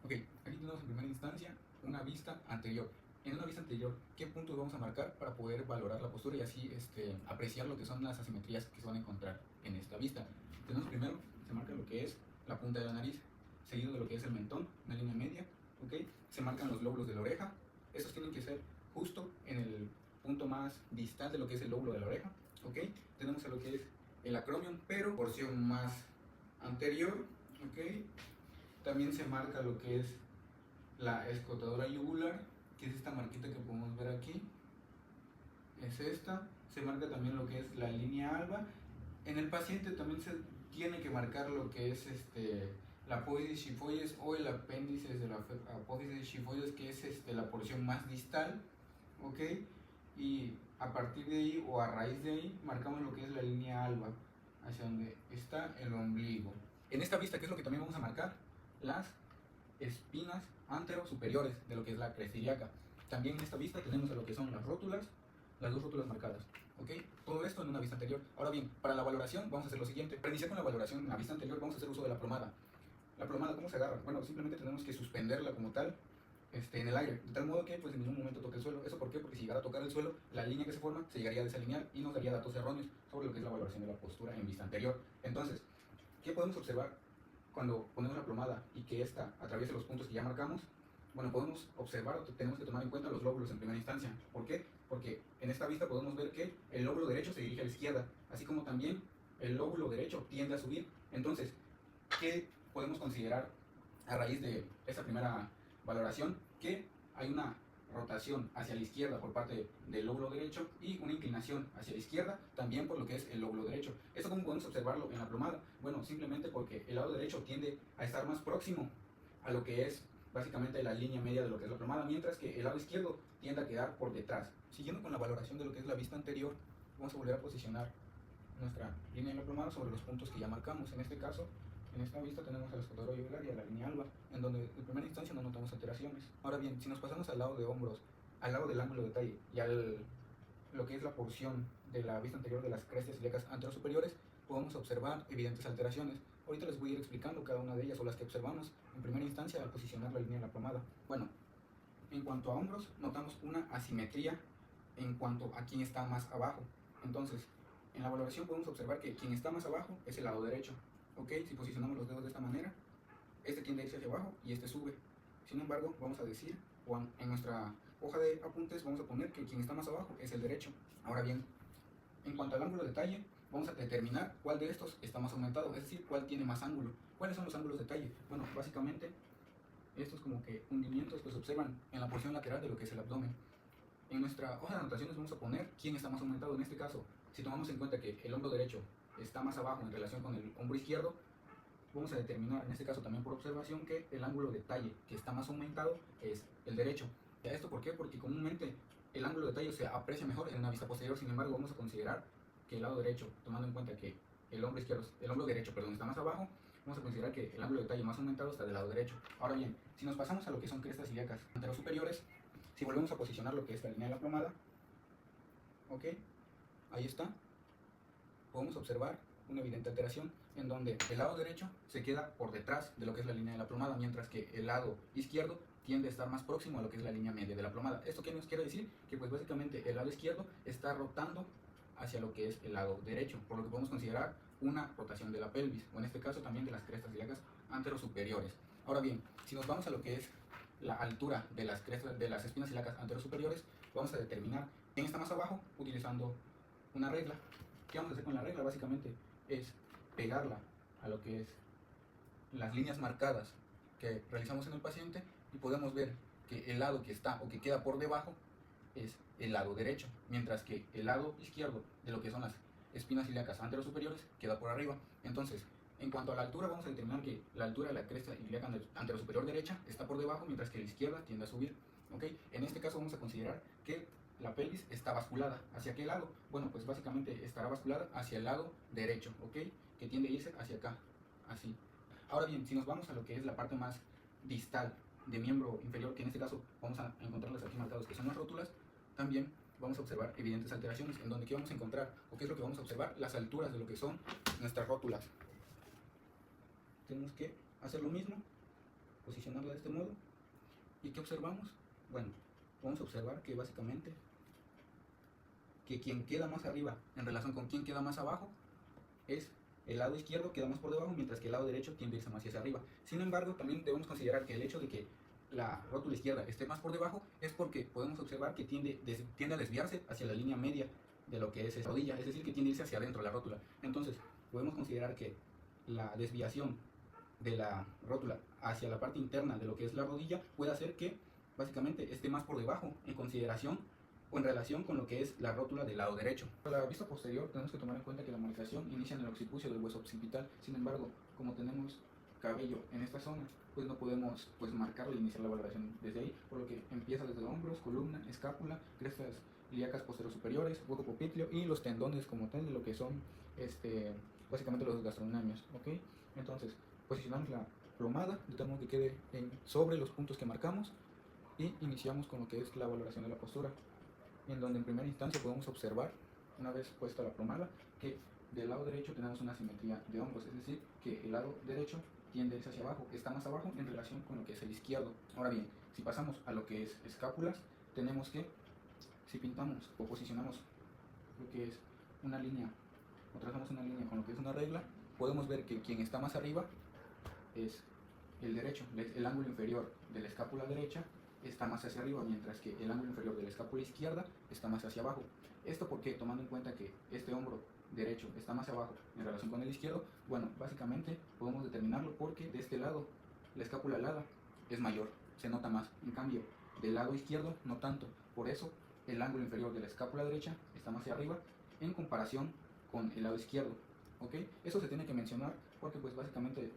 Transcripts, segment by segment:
Ok, aquí tenemos en primera instancia una vista anterior. En una vista anterior, ¿qué puntos vamos a marcar para poder valorar la postura y así apreciar lo que son las asimetrías que se van a encontrar en esta vista? Tenemos primero, se marca lo que es la punta de la nariz, seguido de lo que es el mentón, una línea media, ¿ok? Se marcan los lóbulos de la oreja, estos tienen que ser justo en el punto más distal de lo que es el lóbulo de la oreja, ¿ok? Tenemos a lo que es el acromion, pero porción más anterior, ¿ok? También se marca lo que es la escrotadora yugular, que es esta marquita que podemos ver aquí. Es esta. Se marca también lo que es la línea alba. En el paciente también se tiene que marcar lo que es la apófisis xifoides o el apéndice de la apófisis xifoides, que es la porción más distal, ¿ok? Y a partir de ahí o a raíz de ahí marcamos lo que es la línea alba, hacia donde está el ombligo. En esta vista, ¿qué es lo que también vamos a marcar? Las espinas anterosuperiores de lo que es la cresta ilíaca. También en esta vista tenemos a lo que son las rótulas, las dos rótulas marcadas. ¿Ok? Todo esto en una vista anterior. Ahora bien, para la valoración vamos a hacer lo siguiente. Para iniciar con la valoración en la vista anterior vamos a hacer uso de la plomada. La plomada, ¿cómo se agarra? Bueno, simplemente tenemos que suspenderla como tal en el aire, de tal modo que pues en ningún momento toque el suelo. ¿Eso por qué? Porque si llegara a tocar el suelo, la línea que se forma se llegaría a desalinear y nos daría datos erróneos sobre lo que es la valoración de la postura en vista anterior. Entonces, ¿qué podemos observar cuando ponemos la plomada y que ésta atraviese los puntos que ya marcamos? Bueno, podemos observar o tenemos que tomar en cuenta los lóbulos en primera instancia. ¿Por qué? Porque en esta vista podemos ver que el lóbulo derecho se dirige a la izquierda, así como también el lóbulo derecho tiende a subir. Entonces, ¿qué podemos considerar a raíz de esta primera valoración? Que hay una rotación hacia la izquierda por parte del lóbulo derecho y una inclinación hacia la izquierda también por lo que es el lóbulo derecho. ¿Esto cómo podemos observarlo en la plomada? Bueno, simplemente porque el lado derecho tiende a estar más próximo a lo que es básicamente la línea media de lo que es la plomada, mientras que el lado izquierdo tiende a quedar por detrás. Siguiendo con la valoración de lo que es la vista anterior, vamos a volver a posicionar nuestra línea de la plomada sobre los puntos que ya marcamos. En este caso, en esta vista tenemos al escotador yugular y a la línea alba, en donde en primera instancia no notamos alteraciones. Ahora bien, si nos pasamos al lado de hombros, al lado del ángulo de talle y lo que es la porción de la vista anterior de las crestas ilíacas anterosuperiores, podemos observar evidentes alteraciones. Ahorita les voy a ir explicando cada una de ellas o las que observamos en primera instancia al posicionar la línea de la plomada. Bueno, en cuanto a hombros, notamos una asimetría en cuanto a quién está más abajo. Entonces, en la valoración podemos observar que quien está más abajo es el lado derecho. ¿Ok? Si posicionamos los dedos de esta manera, este tiende a irse hacia abajo y este sube. Sin embargo, vamos a decir, o en nuestra hoja de apuntes vamos a poner que quien está más abajo es el derecho. Ahora bien, en cuanto al ángulo de talle, vamos a determinar cuál de estos está más aumentado, es decir, cuál tiene más ángulo. ¿Cuáles son los ángulos de talle? Bueno, básicamente, estos como que hundimientos que se observan en la porción lateral de lo que es el abdomen. En nuestra hoja de anotaciones vamos a poner quién está más aumentado. En este caso, si tomamos en cuenta que el hombro derecho está más abajo en relación con el hombro izquierdo, vamos a determinar, en este caso también por observación, que el ángulo de talle que está más aumentado es el derecho. ¿Esto por qué? Porque comúnmente el ángulo de talle se aprecia mejor en una vista posterior. Sin embargo, vamos a considerar que el lado derecho, tomando en cuenta que el hombro derecho, está más abajo, vamos a considerar que el ángulo de talle más aumentado está del lado derecho. Ahora bien, si nos pasamos a lo que son crestas ilíacas anterosuperiores, si volvemos a posicionar lo que es la línea de la plomada, ok, ahí está, podemos observar una evidente alteración en donde el lado derecho se queda por detrás de lo que es la línea de la plomada, mientras que el lado izquierdo tiende a estar más próximo a lo que es la línea media de la plomada. ¿Esto qué nos quiere decir? Que pues básicamente el lado izquierdo está rotando hacia lo que es el lado derecho, por lo que podemos considerar una rotación de la pelvis, o en este caso también de las crestas ilíacas anterosuperiores. Ahora bien, si nos vamos a lo que es la altura de las crestas, de las espinas ilíacas anterosuperiores, vamos a determinar quién está más abajo utilizando una regla. ¿Qué vamos a hacer con la regla? Básicamente es pegarla a lo que es las líneas marcadas que realizamos en el paciente y podemos ver que el lado que está o que queda por debajo es el lado derecho, mientras que el lado izquierdo de lo que son las espinas ilíacas anterosuperiores queda por arriba. Entonces, en cuanto a la altura, vamos a determinar que la altura de la cresta ilíaca anterosuperior derecha está por debajo, mientras que la izquierda tiende a subir. ¿Ok? En este caso vamos a considerar que la pelvis está basculada. ¿Hacia qué lado? Bueno, pues básicamente estará basculada hacia el lado derecho, ¿ok? Que tiende a irse hacia acá, así. Ahora bien, si nos vamos a lo que es la parte más distal de miembro inferior, que en este caso vamos a encontrarlas aquí marcados, que son las rótulas, también vamos a observar evidentes alteraciones, en donde ¿qué vamos a encontrar? ¿O qué es lo que vamos a observar? Las alturas de lo que son nuestras rótulas. Tenemos que hacer lo mismo, posicionarla de este modo. ¿Y qué observamos? Bueno, vamos a observar que básicamente que quien queda más arriba en relación con quien queda más abajo es el lado izquierdo, queda más por debajo, mientras que el lado derecho tiende a irse más hacia arriba. Sin embargo, también debemos considerar que el hecho de que la rótula izquierda esté más por debajo es porque podemos observar que tiende a desviarse hacia la línea media de lo que es esa rodilla, es decir, que tiende a irse hacia adentro la rótula. Entonces, podemos considerar que la desviación de la rótula hacia la parte interna de lo que es la rodilla puede hacer que básicamente esté más por debajo en consideración o en relación con lo que es la rótula del lado derecho. Para la vista posterior tenemos que tomar en cuenta que la molestación inicia en el occipucio del hueso occipital. Sin embargo, como tenemos cabello en esta zona, pues no podemos marcarlo e iniciar la valoración desde ahí, por lo que empieza desde hombros, columna, escápula, crestas ilíacas posterosuperiores, hueco popliteo y los tendones como tal de lo que son básicamente los gastrocnemios, ¿ok? Entonces, posicionamos la plomada de tal modo que quede sobre los puntos que marcamos y iniciamos con lo que es la valoración de la postura, en donde en primera instancia podemos observar, una vez puesta la plomada, que del lado derecho tenemos una simetría de hombros, es decir, que el lado derecho tiende a irse hacia abajo, está más abajo en relación con lo que es el izquierdo. Ahora bien, si pasamos a lo que es escápulas, tenemos que, si pintamos o posicionamos lo que es una línea, o trazamos una línea con lo que es una regla, podemos ver que quien está más arriba es el derecho, el ángulo inferior de la escápula derecha está más hacia arriba, mientras que el ángulo inferior de la escápula izquierda está más hacia abajo. Esto porque, tomando en cuenta que este hombro derecho está más abajo en relación con el izquierdo, bueno, básicamente podemos determinarlo porque de este lado la escápula alada es mayor, se nota más. En cambio, del lado izquierdo no tanto. Por eso el ángulo inferior de la escápula derecha está más hacia arriba en comparación con el lado izquierdo, ¿ok? Eso se tiene que mencionar porque pues básicamente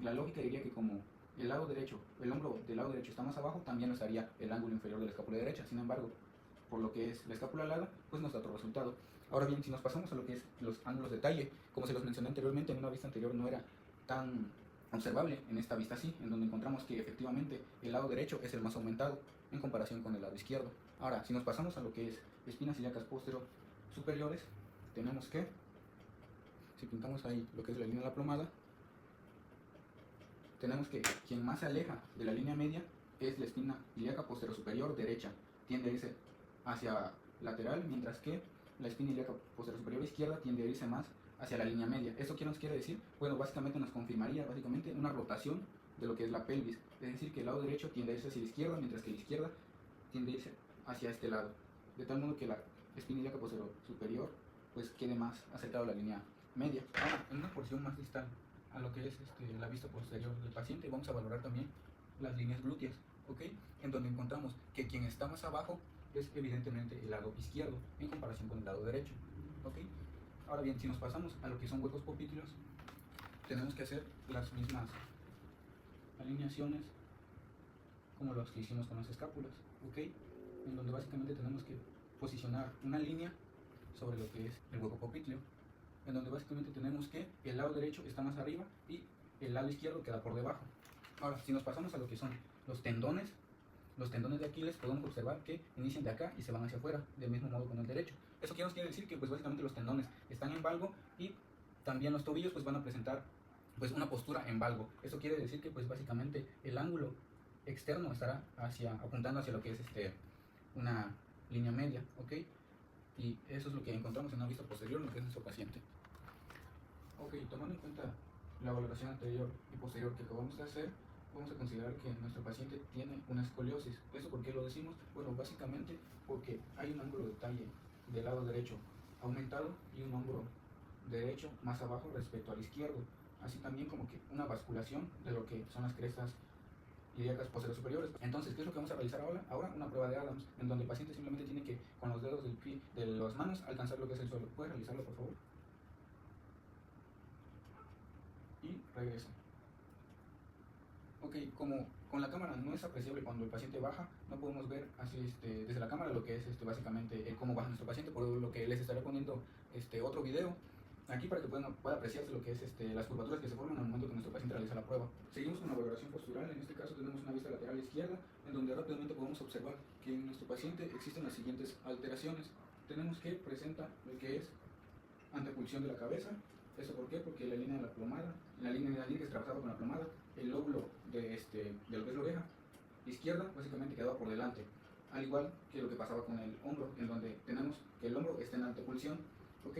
la lógica diría que como el lado derecho, el hombro del lado derecho está más abajo, también nos daría el ángulo inferior de la escápula derecha. Sin embargo, por lo que es la escápula alada, pues nos da otro resultado. Ahora bien, si nos pasamos a lo que es los ángulos de talle, como se los mencioné anteriormente, en una vista anterior no era tan observable, en esta vista sí, en donde encontramos que efectivamente el lado derecho es el más aumentado en comparación con el lado izquierdo. Ahora, si nos pasamos a lo que es espinas ilíacas postero superiores, tenemos que, si pintamos ahí lo que es la línea de la plomada, tenemos que quien más se aleja de la línea media es la espina ilíaca postero superior derecha, tiende a irse hacia lateral, mientras que la espina ilíaca postero superior izquierda tiende a irse más hacia la línea media. ¿Esto qué nos quiere decir? Bueno, básicamente nos confirmaría una rotación de lo que es la pelvis, es decir, que el lado derecho tiende a irse hacia la izquierda, mientras que la izquierda tiende a irse hacia este lado, de tal modo que la espina ilíaca postero superior pues quede más acercado a la línea media. Ahora, en una porción más distal a lo que es la vista posterior del paciente, vamos a valorar también las líneas glúteas, ¿ok? En donde encontramos que quien está más abajo es evidentemente el lado izquierdo en comparación con el lado derecho, ¿ok? Ahora bien, si nos pasamos a lo que son huecos popítulos, tenemos que hacer las mismas alineaciones como los que hicimos con las escápulas, ¿ok? En donde básicamente tenemos que posicionar una línea sobre lo que es el hueco popítleo, en donde básicamente tenemos que el lado derecho está más arriba y el lado izquierdo queda por debajo. Ahora, si nos pasamos a lo que son los tendones de Aquiles, podemos observar que inician de acá y se van hacia afuera, del mismo modo con el derecho. ¿Eso qué nos quiere decir? Que pues básicamente los tendones están en valgo y también los tobillos pues van a presentar pues una postura en valgo. Eso quiere decir que pues básicamente el ángulo externo estará apuntando hacia lo que es una línea media, ¿ok? Y eso es lo que encontramos en una vista posterior en lo que es nuestro paciente. Ok, tomando en cuenta la valoración anterior y posterior que acabamos de hacer, vamos a considerar que nuestro paciente tiene una escoliosis. ¿Eso por qué lo decimos? Bueno, básicamente porque hay un ángulo de talle del lado derecho aumentado y un hombro derecho más abajo respecto al izquierdo, así también como que una basculación de lo que son las crestas ilíacas posteriores superiores. Entonces, ¿qué es lo que vamos a realizar ahora? Ahora una prueba de Adams, en donde el paciente simplemente tiene que, con los dedos del pie, de las manos, alcanzar lo que es el suelo. ¿Puedes realizarlo, por favor? Y regresa. Ok, como con la cámara no es apreciable cuando el paciente baja, no podemos ver así desde la cámara lo que es básicamente cómo baja nuestro paciente, por lo que les estaré poniendo otro video aquí para que pueda apreciarse lo que es las curvaturas que se forman al momento que nuestro paciente realiza la prueba. Seguimos con la valoración postural. En este caso tenemos una vista lateral izquierda, en donde rápidamente podemos observar que en nuestro paciente existen las siguientes alteraciones. Tenemos que presenta lo que es antepulsión de la cabeza, ¿Esto por qué? Porque la línea de la plomada, la línea que es trazada con la plomada, el lóbulo de lo que es la oreja izquierda básicamente quedaba por delante, al igual que lo que pasaba con el hombro, en donde tenemos que el hombro está en antepulsión, ¿ok?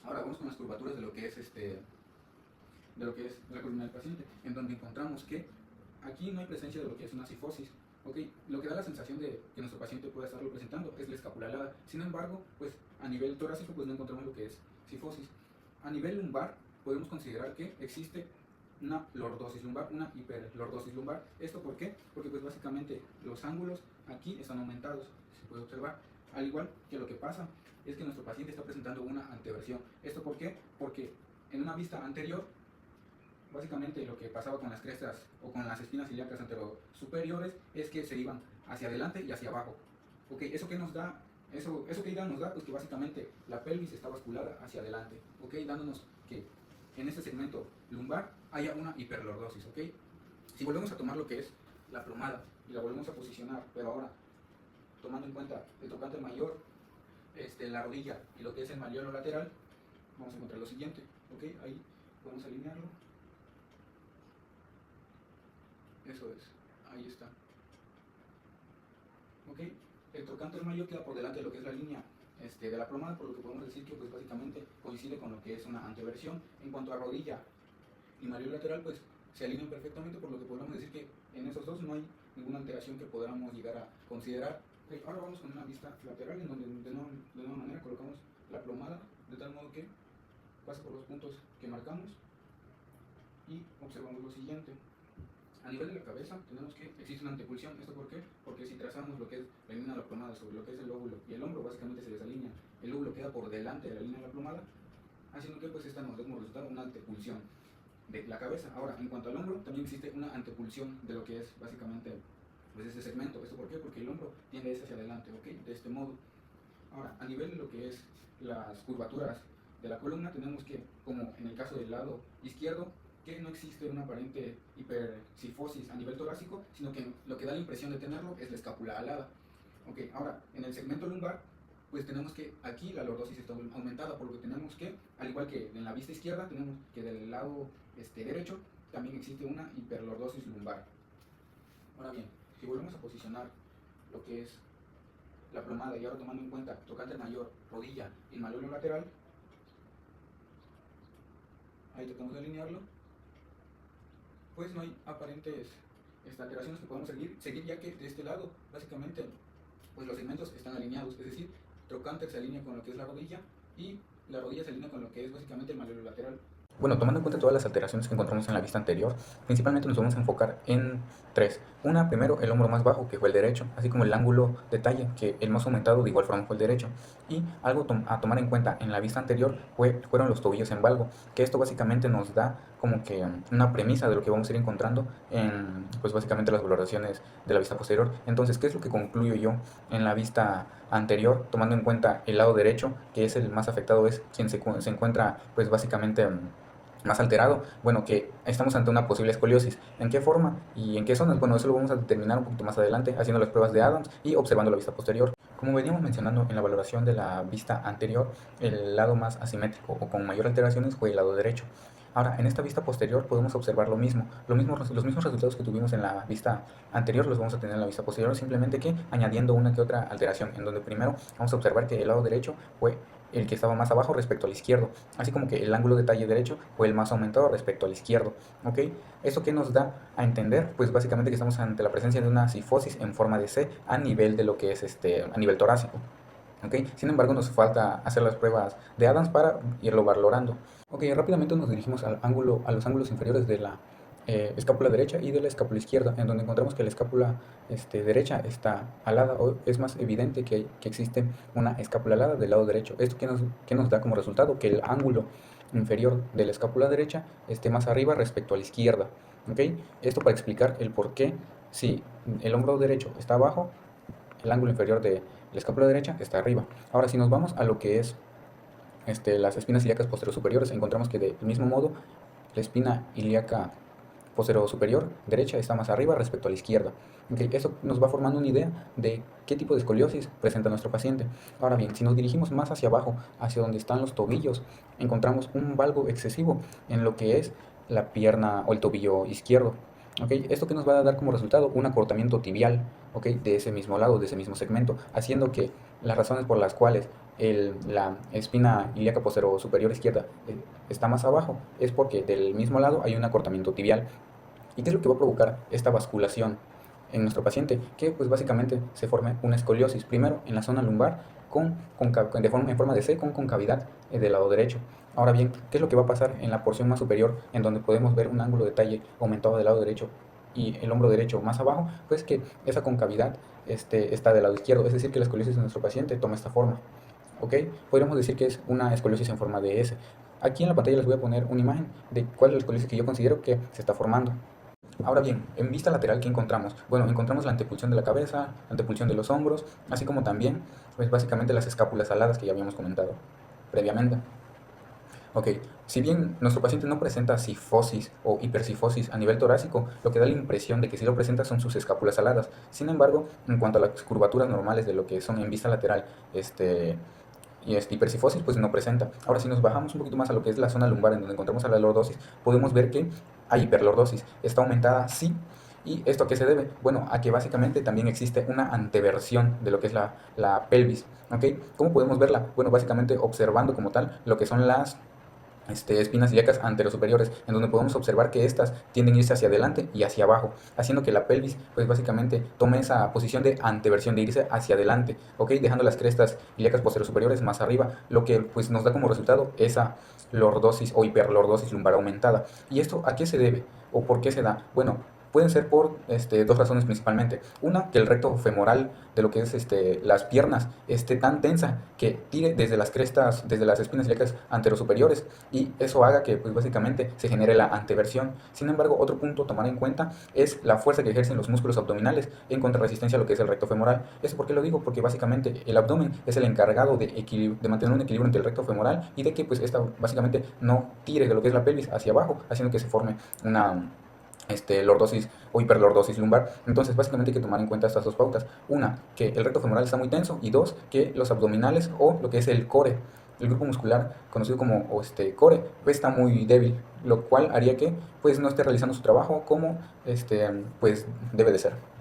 Ahora vamos con las curvaturas de lo que es la columna del paciente, en donde encontramos que aquí no hay presencia de lo que es una cifosis, ¿ok? Lo que da la sensación de que nuestro paciente pueda estarlo presentando es la escápula alada. Sin embargo, pues a nivel torácico pues no encontramos lo que es cifosis. A nivel lumbar podemos considerar que existe una lordosis lumbar, una hiperlordosis lumbar. ¿Esto por qué? Porque pues básicamente los ángulos aquí están aumentados, se puede observar. Al igual que lo que pasa es que nuestro paciente está presentando una anteversión. ¿Esto por qué? Porque en una vista anterior, básicamente lo que pasaba con las crestas o con las espinas ilíacas anterosuperiores es que se iban hacia adelante y hacia abajo. ¿Ok? ¿Eso qué nos da? Eso qué idea nos da? Pues que básicamente la pelvis está basculada hacia adelante, ¿ok? Dándonos que en este segmento lumbar haya una hiperlordosis, ¿ok? Si volvemos a tomar lo que es la plomada y la volvemos a posicionar, pero ahora tomando en cuenta el tocante mayor, la rodilla y lo que es el malleolo lateral, vamos a encontrar lo siguiente, ¿ok? Ahí podemos alinearlo. Eso es, ahí está. ¿Ok? El trocánter mayor queda por delante de lo que es la línea de la plomada, por lo que podemos decir que pues básicamente coincide con lo que es una anteversión. En cuanto a rodilla y malleolo lateral, pues se alinean perfectamente, por lo que podemos decir que en esos dos no hay ninguna alteración que podamos llegar a considerar. Okay, ahora vamos con una vista lateral, en donde de nueva manera colocamos la plomada de tal modo que pasa por los puntos que marcamos y observamos lo siguiente. A nivel de la cabeza tenemos que existe una antepulsión. ¿Esto por qué? Porque si trazamos lo que es la línea de la plomada sobre lo que es el lóbulo y el hombro, básicamente se desalinea. El lóbulo queda por delante de la línea de la plomada, haciendo que pues esta nos dé como resultado una antepulsión de la cabeza. Ahora, en cuanto al hombro, también existe una antepulsión de lo que es básicamente pues este segmento. ¿Esto por qué? Porque el hombro tiende hacia adelante, ¿ok? De este modo. Ahora, a nivel de lo que es las curvaturas de la columna, tenemos que, como en el caso del lado izquierdo, que no existe una aparente hipercifosis a nivel torácico, sino que lo que da la impresión de tenerlo es la escápula alada. Ok, ahora, en el segmento lumbar, pues tenemos que aquí la lordosis está aumentada, por lo que tenemos que, al igual que en la vista izquierda, tenemos que del lado derecho también existe una hiperlordosis lumbar. Ahora bien, si volvemos a posicionar lo que es la plomada y ahora tomando en cuenta tocante mayor, rodilla y malleolo lateral, ahí tratamos de alinearlo, pues no hay aparentes alteraciones que podemos seguir, ya que de este lado básicamente pues los segmentos están alineados, es decir, trocánter se alinea con lo que es la rodilla y la rodilla se alinea con lo que es básicamente el malleolo lateral. Bueno, tomando en cuenta todas las alteraciones que encontramos en la vista anterior, principalmente nos vamos a enfocar en tres. Una, primero, el hombro más bajo, que fue el derecho, así como el ángulo de talle, que el más aumentado de igual forma fue el derecho. Y algo a tomar en cuenta en la vista anterior fueron los tobillos en valgo, que esto básicamente nos da como que una premisa de lo que vamos a ir encontrando en, pues básicamente las valoraciones de la vista posterior. Entonces, ¿qué es lo que concluyo yo en la vista anterior, tomando en cuenta el lado derecho, que es el más afectado, es quien se encuentra, pues básicamente más alterado? Bueno, que estamos ante una posible escoliosis. ¿En qué forma y en qué zonas? Bueno, eso lo vamos a determinar un poquito más adelante, haciendo las pruebas de Adams y observando la vista posterior. Como veníamos mencionando en la valoración de la vista anterior, el lado más asimétrico o con mayor alteraciones fue el lado derecho. Ahora, en esta vista posterior podemos observar los mismos resultados que tuvimos en la vista anterior los vamos a tener en la vista posterior, simplemente que añadiendo una que otra alteración, en donde primero vamos a observar que el lado derecho fue el que estaba más abajo respecto al izquierdo, así como que el ángulo de talle derecho fue el más aumentado respecto al izquierdo, ¿ok? ¿Esto qué nos da a entender? Pues básicamente que estamos ante la presencia de una cifosis en forma de C a nivel de lo que es a nivel torácico. ¿Okay? Sin embargo, nos falta hacer las pruebas de Adams para irlo valorando. Ok, rápidamente nos dirigimos a los ángulos inferiores de la escápula derecha y de la escápula izquierda, en donde encontramos que la escápula derecha está alada, o es más evidente que existe una escápula alada del lado derecho. ¿Esto qué nos da como resultado? Que el ángulo inferior de la escápula derecha esté más arriba respecto a la izquierda. ¿Okay? Esto para explicar el por qué, si el hombro derecho está abajo, el ángulo inferior de la escápula derecha está arriba. Ahora, si nos vamos a lo que es las espinas ilíacas posteriores superiores, encontramos que del mismo modo la espina ilíaca posterior-superior derecha está más arriba respecto a la izquierda. Okay, eso nos va formando una idea de qué tipo de escoliosis presenta nuestro paciente. Ahora bien, si nos dirigimos más hacia abajo, hacia donde están los tobillos, encontramos un valgo excesivo en lo que es la pierna o el tobillo izquierdo. Okay, esto que nos va a dar como resultado un acortamiento tibial, okay, de ese mismo lado, de ese mismo segmento, haciendo que las razones por las cuales la espina ilíaca posterior superior izquierda está más abajo es porque del mismo lado hay un acortamiento tibial. ¿Y qué es lo que va a provocar esta basculación en nuestro paciente? Que pues básicamente se forme una escoliosis, primero en la zona lumbar en forma de C con concavidad del lado derecho. Ahora bien, ¿qué es lo que va a pasar en la porción más superior, en donde podemos ver un ángulo de talle aumentado del lado derecho y el hombro derecho más abajo? Pues que esa concavidad está del lado izquierdo, es decir, que la escoliosis de nuestro paciente toma esta forma. ¿Ok? Podríamos decir que es una escoliosis en forma de S. Aquí en la pantalla les voy a poner una imagen de cuál es la escoliosis que yo considero que se está formando. Ahora bien, en vista lateral, ¿qué encontramos? Bueno, encontramos la antepulsión de la cabeza, la antepulsión de los hombros, así como también, pues básicamente las escápulas aladas que ya habíamos comentado previamente. Ok, si bien nuestro paciente no presenta cifosis o hipercifosis a nivel torácico, lo que da la impresión de que sí lo presenta son sus escápulas aladas. Sin embargo, en cuanto a las curvaturas normales de lo que son en vista lateral, y hipercifosis, pues no presenta. Ahora, si nos bajamos un poquito más a lo que es la zona lumbar, en donde encontramos a la lordosis, podemos ver que hay hiperlordosis. Está aumentada, sí. ¿Y esto a qué se debe? Bueno, a que básicamente también existe una anteversión de lo que es la pelvis. ¿Ok? ¿Cómo podemos verla? Bueno, básicamente observando como tal lo que son las espinas ilíacas anterosuperiores, en donde podemos observar que estas tienden a irse hacia adelante y hacia abajo, haciendo que la pelvis, pues básicamente tome esa posición de anteversión, de irse hacia adelante, ¿ok? Dejando las crestas ilíacas posterosuperiores más arriba, lo que pues nos da como resultado esa lordosis o hiperlordosis lumbar aumentada. ¿Y esto a qué se debe o por qué se da? Bueno, pueden ser por dos razones principalmente. Una, que el recto femoral de lo que es las piernas esté tan tensa que tire desde las crestas, desde las espinas ilíacas anterosuperiores, y eso haga que pues básicamente se genere la anteversión. Sin embargo, otro punto a tomar en cuenta es la fuerza que ejercen los músculos abdominales en contrarresistencia a lo que es el recto femoral. ¿Eso por qué lo digo? Porque básicamente el abdomen es el encargado de mantener un equilibrio entre el recto femoral y de que pues esta básicamente no tire de lo que es la pelvis hacia abajo, haciendo que se forme una lordosis o hiperlordosis lumbar. Entonces básicamente hay que tomar en cuenta estas dos pautas: una, que el recto femoral está muy tenso, y dos, que los abdominales o lo que es el core, el grupo muscular conocido como core, pues está muy débil, lo cual haría que pues no esté realizando su trabajo como pues debe de ser.